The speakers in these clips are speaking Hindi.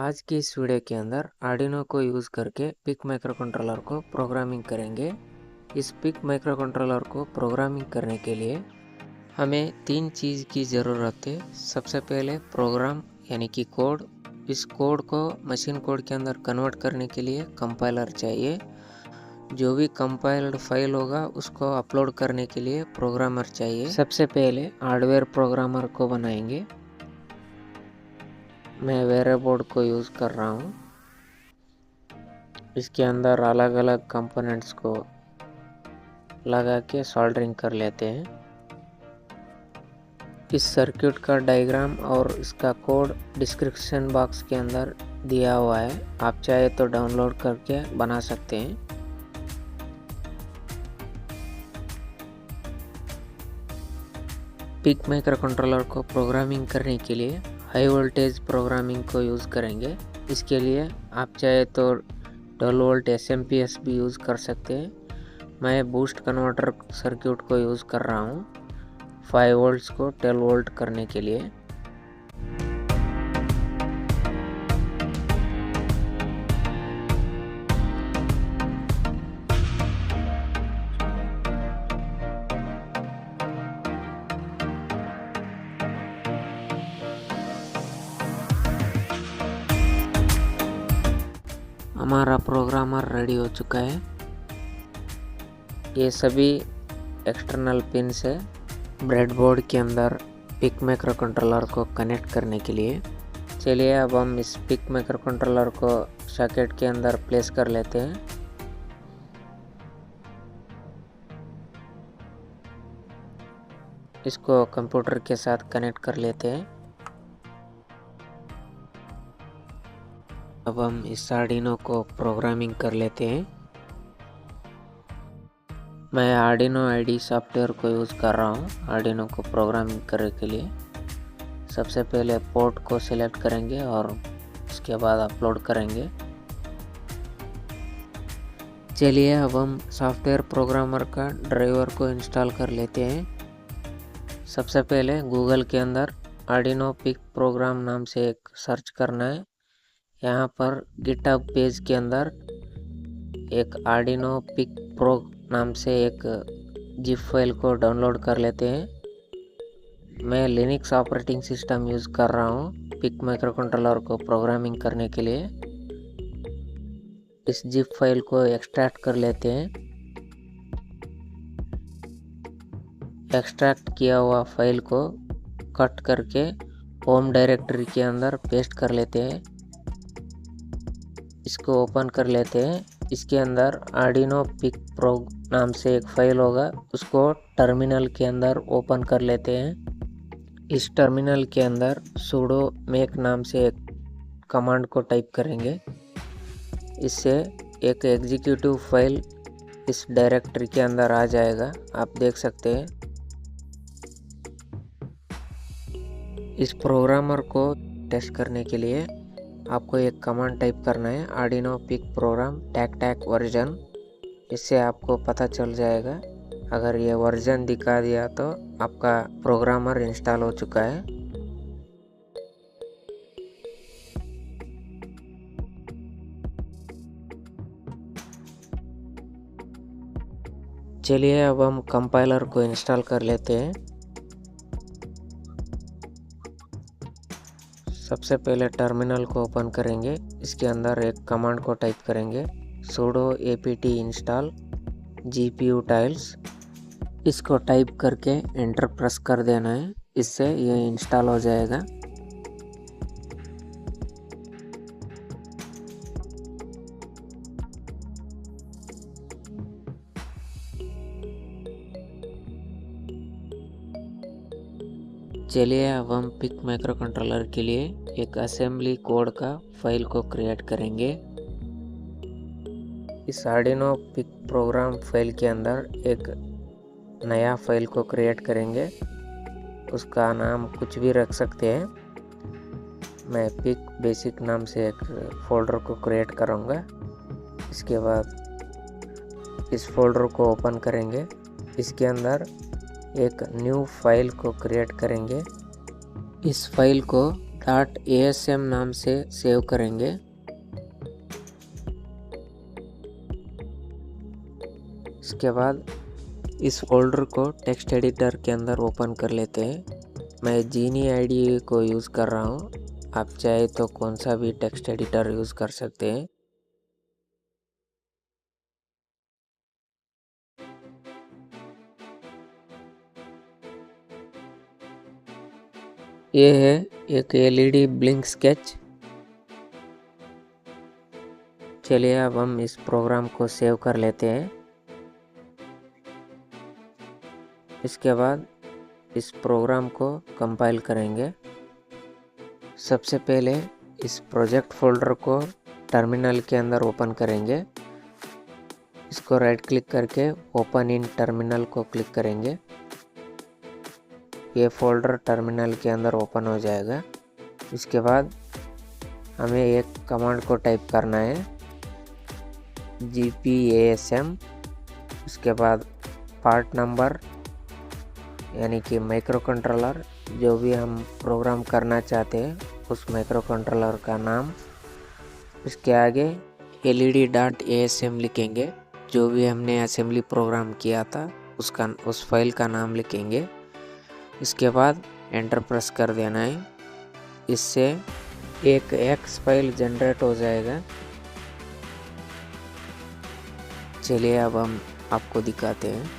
आज की इस वीडियो के अंदर आर्डिनो को यूज़ करके पिक माइक्रोकंट्रोलर को प्रोग्रामिंग करेंगे। इस पिक माइक्रोकंट्रोलर को प्रोग्रामिंग करने के लिए हमें तीन चीज़ की ज़रूरत है। सबसे पहले प्रोग्राम यानी कि कोड। इस कोड को मशीन कोड के अंदर कन्वर्ट करने के लिए कंपाइलर चाहिए। जो भी कंपाइल्ड फाइल होगा उसको अपलोड करने के लिए प्रोग्रामर चाहिए। सबसे पहले हार्डवेयर प्रोग्रामर को बनाएंगे। मैं वेरे बोर्ड को यूज़ कर रहा हूँ। इसके अंदर अलग अलग कंपोनेंट्स को लगा के सोल्डरिंग कर लेते हैं। इस सर्किट का डायग्राम और इसका कोड डिस्क्रिप्शन बॉक्स के अंदर दिया हुआ है, आप चाहे तो डाउनलोड करके बना सकते हैं। पिक माइक्रोकंट्रोलर को प्रोग्रामिंग करने के लिए हाई वोल्टेज प्रोग्रामिंग को यूज़ करेंगे। इसके लिए आप चाहे तो 12 वोल्ट SMPS भी यूज़ कर सकते हैं। मैं बूस्ट कन्वर्टर सर्किट को यूज़ कर रहा हूँ 5 वोल्ट्स को 12 वोल्ट करने के लिए। हमारा प्रोग्रामर रेडी हो चुका है। ये सभी एक्सटर्नल पिन्स है ब्रेडबोर्ड के अंदर पिक माइक्रोकंट्रोलर को कनेक्ट करने के लिए। चलिए अब हम इस पिक माइक्रोकंट्रोलर को सॉकेट के अंदर प्लेस कर लेते हैं। इसको कंप्यूटर के साथ कनेक्ट कर लेते हैं। अब हम इस आर्डिनो को प्रोग्रामिंग कर लेते हैं। मैं आर्डिनो आईडी सॉफ्टवेयर को यूज़ कर रहा हूँ आर्डिनो को प्रोग्रामिंग करने के लिए। सबसे पहले पोर्ट को सिलेक्ट करेंगे और उसके बाद अपलोड करेंगे। चलिए अब हम सॉफ्टवेयर प्रोग्रामर का ड्राइवर को इंस्टॉल कर लेते हैं। सबसे पहले गूगल के अंदर आर्डिनो पिक प्रोग्राम नाम से एक सर्च करना है। यहाँ पर गिटहब पेज के अंदर एक आर्डिनो पिक प्रो नाम से एक जिप फाइल को डाउनलोड कर लेते हैं। मैं लिनक्स ऑपरेटिंग सिस्टम यूज़ कर रहा हूँ पिक माइक्रोकंट्रोलर को प्रोग्रामिंग करने के लिए। इस जिप फाइल को एक्सट्रैक्ट कर लेते हैं। एक्सट्रैक्ट किया हुआ फाइल को कट करके होम डायरेक्टरी के अंदर पेस्ट कर लेते हैं। इसको ओपन कर लेते हैं। इसके अंदर आर्डिनो पिक प्रो नाम से एक फाइल होगा, उसको टर्मिनल के अंदर ओपन कर लेते हैं। इस टर्मिनल के अंदर sudo make नाम से एक कमांड को टाइप करेंगे। इससे एक एग्जीक्यूटिव फाइल इस डायरेक्टरी के अंदर आ जाएगा, आप देख सकते हैं। इस प्रोग्रामर को टेस्ट करने के लिए आपको एक कमांड टाइप करना है आर्डिनो पिक प्रोग्राम टैक वर्जन। इससे आपको पता चल जाएगा। अगर ये वर्जन दिखा दिया तो आपका प्रोग्रामर इंस्टॉल हो चुका है। चलिए अब हम कंपाइलर को इंस्टॉल कर लेते हैं। सबसे पहले टर्मिनल को ओपन करेंगे। इसके अंदर एक कमांड को टाइप करेंगे sudo apt install gpu tiles। इसको टाइप करके एंटर प्रेस कर देना है, इससे ये इंस्टॉल हो जाएगा। चलिए अब हम पिक माइक्रोकंट्रोलर के लिए एक असेंबली कोड का फाइल को क्रिएट करेंगे। इस आर्डिनो पिक प्रोग्राम फाइल के अंदर एक नया फाइल को क्रिएट करेंगे। उसका नाम कुछ भी रख सकते हैं। मैं पिक बेसिक नाम से एक फोल्डर को क्रिएट करूँगा। इसके बाद इस फोल्डर को ओपन करेंगे। इसके अंदर एक न्यू फाइल को क्रिएट करेंगे। इस फाइल को .asm नाम से सेव करेंगे। इसके बाद इस फोल्डर को टेक्स्ट एडिटर के अंदर ओपन कर लेते हैं। मैं जीनी आईडी को यूज़ कर रहा हूँ, आप चाहे तो कौन सा भी टेक्स्ट एडिटर यूज़ कर सकते हैं। ये है एक एलईडी ब्लिंक स्केच। चलिए अब हम इस प्रोग्राम को सेव कर लेते हैं। इसके बाद इस प्रोग्राम को कंपाइल करेंगे। सबसे पहले इस प्रोजेक्ट फोल्डर को टर्मिनल के अंदर ओपन करेंगे। इसको राइट क्लिक करके ओपन इन टर्मिनल को क्लिक करेंगे। ये फोल्डर टर्मिनल के अंदर ओपन हो जाएगा। इसके बाद हमें एक कमांड को टाइप करना है, GPASM। उसके बाद पार्ट नंबर यानी कि माइक्रो कंट्रोलर, जो भी हम प्रोग्राम करना चाहते हैं उस माइक्रो कंट्रोलर का नाम। इसके आगे LED.asm लिखेंगे, जो भी हमने असेंबली प्रोग्राम किया था उस फाइल का नाम लिखेंगे। इसके बाद एंटर प्रेस कर देना है। इससे एक एक्स फाइल जनरेट हो जाएगा। चलिए अब हम आपको दिखाते हैं।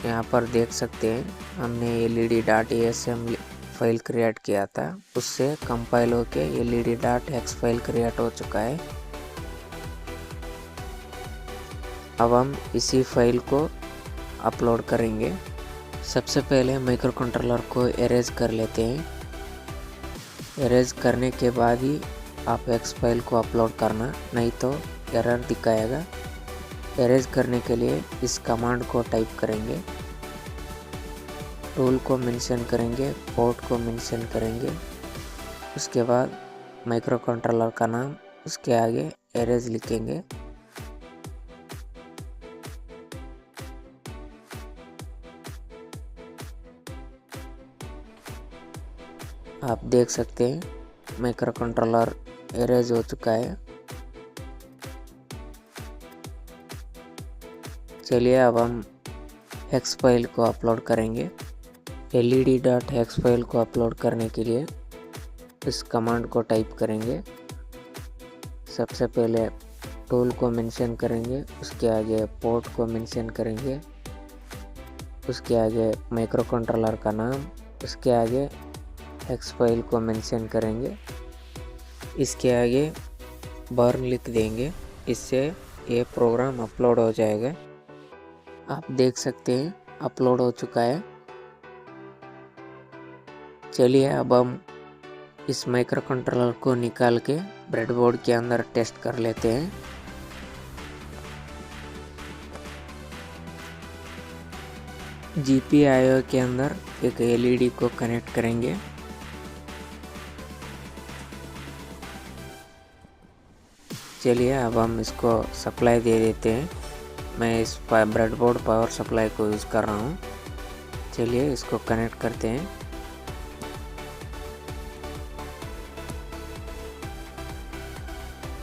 यहाँ पर देख सकते हैं हमने LED.asm फाइल क्रिएट किया था, उससे कंपाइल होके LED.x फाइल क्रिएट हो चुका है। अब हम इसी फाइल को अपलोड करेंगे। सबसे पहले माइक्रो कंट्रोलर को एरेज कर लेते हैं। एरेज करने के बाद ही आप एक्स फाइल को अपलोड करना, नहीं तो एरर दिखाएगा। एरेज करने के लिए इस कमांड को टाइप करेंगे, टूल को मेंशन करेंगे, पोर्ट को मेंशन करेंगे। उसके बाद माइक्रो कंट्रोलर का नाम, उसके आगे एरेज लिखेंगे। आप देख सकते हैं माइक्रो कंट्रोलर एरेज हो चुका है। चलिए अब हम एक्स फाइल को अपलोड करेंगे। LED.x फाइल को अपलोड करने के लिए इस कमांड को टाइप करेंगे। सबसे पहले टूल को मेंशन करेंगे, उसके आगे पोर्ट को मेंशन करेंगे, उसके आगे माइक्रो कंट्रोलर का नाम, उसके आगे एक्स फाइल को मेंशन करेंगे, इसके आगे बर्न लिख देंगे। इससे ये प्रोग्राम अपलोड हो जाएगा। आप देख सकते हैं अपलोड हो चुका है। चलिए अब हम इस माइक्रो कंट्रोलर को निकाल के ब्रेडबोर्ड के अंदर टेस्ट कर लेते हैं। GPIO के अंदर एक LED को कनेक्ट करेंगे। चलिए अब हम इसको सप्लाई दे देते हैं। मैं इस ब्रेडबोर्ड पावर सप्लाई को यूज़ कर रहा हूँ। चलिए इसको कनेक्ट करते हैं।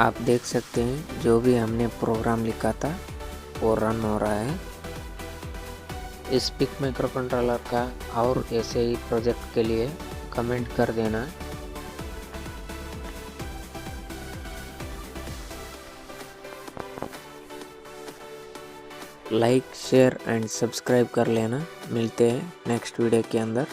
आप देख सकते हैं जो भी हमने प्रोग्राम लिखा था वो रन हो रहा है। इस पिक माइक्रो कंट्रोलर का और ऐसे ही प्रोजेक्ट के लिए कमेंट कर देना। लाइक, शेयर एंड सब्सक्राइब कर लेना। मिलते हैं नेक्स्ट वीडियो के अंदर।